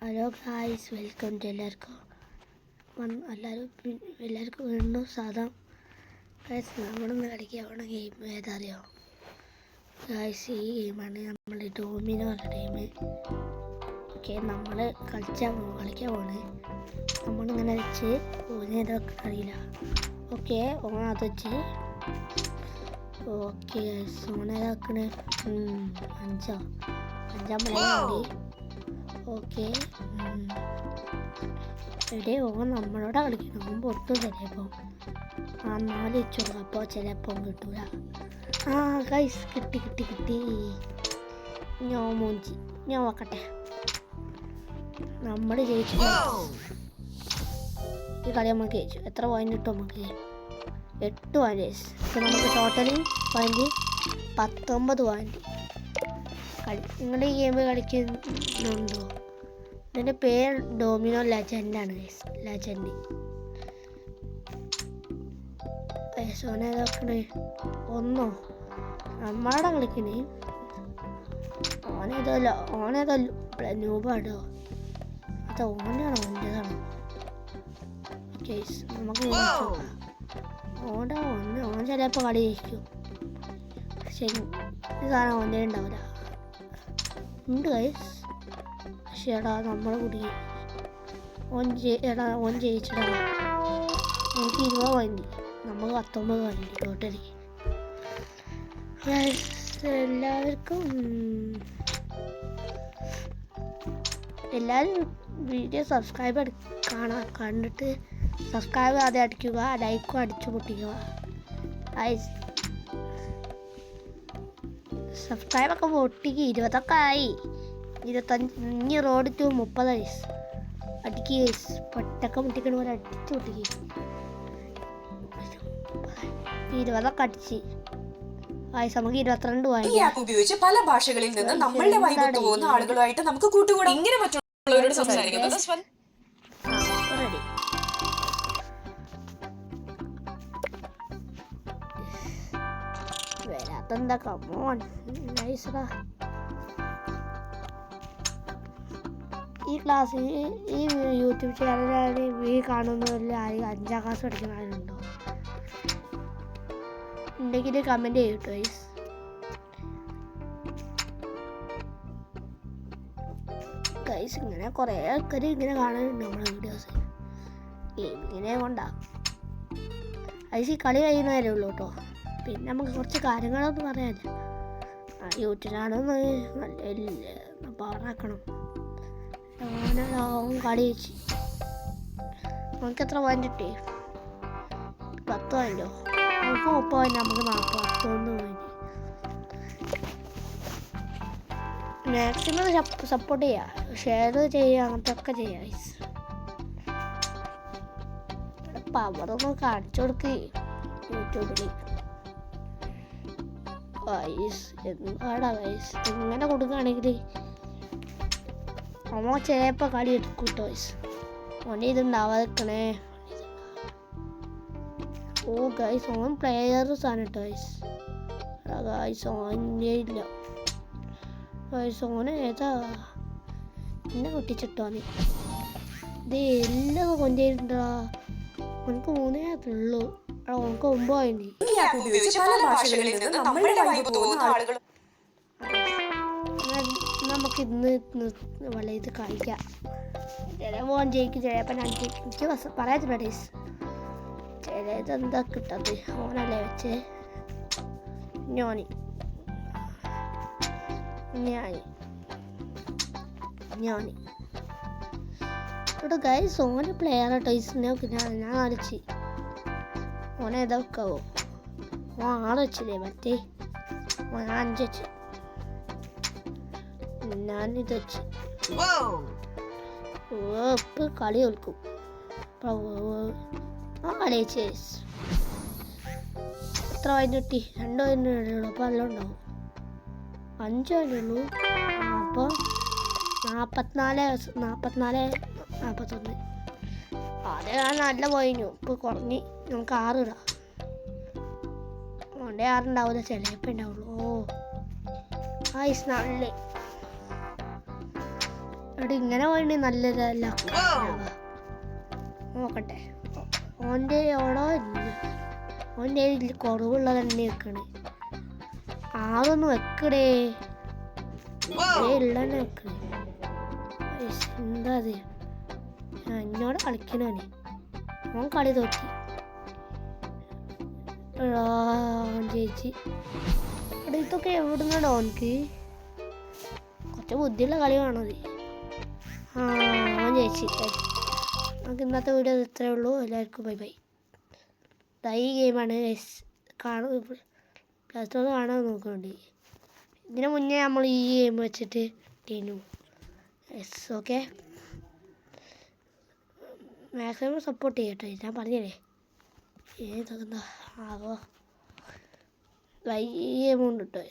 Hello guys, welcome to എല്ലാവർക്കും വീണ്ടും സാധാരണ ഗായ്സ്. നമ്മളിന്ന് കളിക്കാൻ പോണ ഗെയിം ഏതാ അറിയോ ഗായ്സ്? ഈ ഗെയിമാണ് നമ്മൾ ഡോമിനോ ഗെയിം. ഓക്കെ, നമ്മൾ കളിക്കാൻ പോണേ. നമ്മളിങ്ങനെ വെച്ച് ഓനേതൊക്കെ അറിയില്ല. ഓക്കെ, ഓൺ അത് വെച്ച്. ഓക്കെ ഗായ്സ്, ഓനേതാക്കണേ അഞ്ചാം മണി. ഓക്കെ, എവിടെ ഓൻ നമ്മളോടെ കളിക്കണം. ഓൻ പുറത്തും ചിലപ്പോൾ 4 വെച്ചോളൂ. അപ്പോൾ ചിലപ്പോൾ കിട്ടൂല. ഗൈസ്, കിട്ടി. ഞാൻ നോക്കട്ടെ. നമ്മൾ ജയിച്ചു. ഈ കളി നമുക്ക് ജയിച്ചു. എത്ര പോയിന്റ് കിട്ടും നമുക്ക്? 8 പോയിന്റ്. ഇപ്പം നമുക്ക് ടോട്ടലി പോയിന്റ് 19 പോയിന്റ്. നിങ്ങൾ ഈ ഗെയിം കളിക്കുന്നുണ്ടോ? ഇതിൻ്റെ പേര് ഡോമിനോ ലെജൻഡാണ്. ലെജൻഡ് ഓനേതാക്കണേ ഒന്നോ നമ്മളുടെ കളിക്കണേ. ഓനേതോ നൂപാടോ? അത് ഓനാണോ? ഓൻ്റെതാണോ? നമുക്ക് ഓൻ ചിലപ്പോൾ കളി ജയിക്കും. ശരി, ഈ സാധനം ഓൻ്റെ ഉണ്ടാവില്ല. ഉണ്ട് ഗൈസ്. പക്ഷേ നമ്മളെ കൂടി ഓൻ ജയിച്ചിടാ. എനിക്ക് 20 പോയിന്റ്, നമുക്ക് 19 പോയിന്റ് ടോട്ടലി. എല്ലാവരും വീഡിയോ സബ്സ്ക്രൈബ് കണ്ടിട്ട് സബ്സ്ക്രൈബ് ആദ്യം അടിക്കുക, ലൈക്കും അടിച്ചു പൊട്ടിക്കുക. സബ്സ്ക്രൈബൊക്കെ പൊട്ടിക്ക്. 20 ആയി. 25 റോഡ് ടു 30 അടിക്ക്. പൊട്ടൊക്കെ മുട്ടിക്കണ പോലെ അടിച്ചു പൊട്ടിക്ക്. 20 അടിച്ച് നമുക്ക് 22 ഉപയോഗിച്ച് പല ഭാഷകളിൽ നിന്ന് നമ്മളുടെ വൈബത്ത് പോകുന്ന ആളുകളുമായിട്ട് നമുക്ക് കൂട്ടുകൂടാം. ഇങ്ങനെ മറ്റുള്ളവരോട് സംസാരിക്കുന്നത് റെഡി. വരാത്തെന്താ? കമോൺ നൈസ്ഡാ. ഈ ക്ലാസ് ഈ യൂട്യൂബ് ചാനലാണ് കാണുന്നതിൽ 5ാം ക്ലാസ് പഠിക്കുന്ന ആളുണ്ടോ? ഉണ്ടെങ്കിൽ കമൻറ്റ് ചെയ്യട്ടോ ഗൈസ്. ഇങ്ങനെ കുറേ ആൾക്കാർ ഇങ്ങനെ കാണാനുണ്ട് നമ്മളെ വീഡിയോസ്. ഗെയിമിങ്ങിനെ കൊണ്ടാ ഐസ്. കളി കഴിയുന്ന വരെ ഉള്ളൂ കേട്ടോ. പിന്നെ നമുക്ക് കുറച്ച് കാര്യങ്ങളൊന്നും പറയാനില്ല. യൂട്യൂബിലാണെന്ന് നല്ല പവറാക്കണം. കളി വെച്ച് നമുക്ക് എത്ര പോയിന്റ് കിട്ടി? 10 പോയിന്റോ? നമുക്ക് 30 പോയിന്റ്, നമുക്ക് 41 പോയിന്റ്. മാക്സിമം സപ്പോർട്ട് ചെയ്യുക, ഷെയർ ചെയ്യുക, അങ്ങനത്തെ ഒക്കെ ചെയ്യുക. പവറൊന്നും കാണിച്ചു കൊടുക്ക് യൂട്യൂബിൽ. എന്താടാ ഗൈസ്, ഇങ്ങനെ കൊടുക്കുകയാണെങ്കിൽ അമ്മ ചിലപ്പോൾ കളി എടുക്കും കേട്ടോ. ഓനെ ഇതുണ്ടാവാതിരിക്കണേ. ഓ ഗൈസ്, ഓൻ പ്ലെയേഴ്സാണ് കേട്ടോ ഗൈസ്. ഓൻ്റെ ഇല്ല ഗൈസ്. ഓന് ഏതാ എന്നെ പൊട്ടിച്ചിട്ടോന്? ഇത് എല്ലാം കൊണ്ടുവരണ്ടാ. ഓനക്ക് 3 ഉള്ളൂ. ഓനക്ക് 9 പോയിന്റ്. നമുക്ക് ഇന്ന് വളരെ ഇത് കളിക്കാം. ചിലപ്പോൾ ഓൻ ജയിക്കും, ചിലപ്പോൾ ഞാൻ ജയിക്കും. എനിക്ക് പറയാത്തില്ല ഡേയ്സ്. ചിലത് എന്താ കിട്ടത്? ഓനല്ലേ വെച്ചേ. ഞാനി ഇവിടെ ഗൈസ് ഓന് പ്ലെയർ ടൈസിനെ ഞാൻ കളിച്ച്. ഓനെ ഏതൊക്കെയാവോ? ഓൻ 6 വെച്ചില്ലേ മറ്റേ? ഓൻ 5 വെച്ച്. ഞാനിത് വെച്ച്. ഇപ്പം കളി കേൾക്കും. ആ കളി വെച്ച് എത്ര പോയിന്റ് കിട്ടി? 2 പോയിന്റ് ഉള്ളൂ. അപ്പോൾ നല്ല ഉണ്ടാവും. 5 പോയിന്റ് ഉള്ളൂ. അപ്പോൾ 44 41. അതേ നല്ല പോയിന്നു. ഇപ്പോൾ കുറഞ്ഞ് നമുക്ക് 6 ഇടാം. ഓൻ്റെ 6 ഉണ്ടാവില്ല, ചിലപ്പോൾ ഉണ്ടാവുള്ളൂ. ഓ നല്ല അവിടെ ഇങ്ങനെ വേണ്ടി നല്ലതല്ല. നോക്കട്ടെ, ഓൻ്റെ ഓടോ ഇല്ല, ഓൻ്റെ ഇതിൽ കുറവുള്ളത് തന്നെ വെക്കണേ. 6 വെക്കടേ, ഉള്ള തന്നെ വെക്കണേ. എന്താ അത്, എന്നോട് കളിക്കണോനെ, ഓൻ കളി തോറ്റി. ചേച്ചി ഇവിടെ ഇതൊക്കെ എവിടുന്നോ ഓനക്ക് കുറച്ച് ബുദ്ധിയുള്ള കളി വേണത്. ഓൻ ചേച്ചി. നമുക്ക് ഇന്നത്തെ വീഡിയോ ഇത്രയേ ഉള്ളൂ. എല്ലാവർക്കും ബൈ ബൈ. ഈ ഗെയിമാണ് പ്ലസ് കാണാൻ നോക്കുന്നുണ്ട്. ഇതിന് മുന്നേ നമ്മൾ ഈ ഗെയിം വെച്ചിട്ട് ടീനു. ഓക്കെ, മാക്സിമം സപ്പോർട്ട് ചെയ്യട്ടെ, ഞാൻ പറഞ്ഞേ. ഏതൊക്കെ ആവോ ഈ ഗെയിം ഉണ്ട് കേട്ടോ.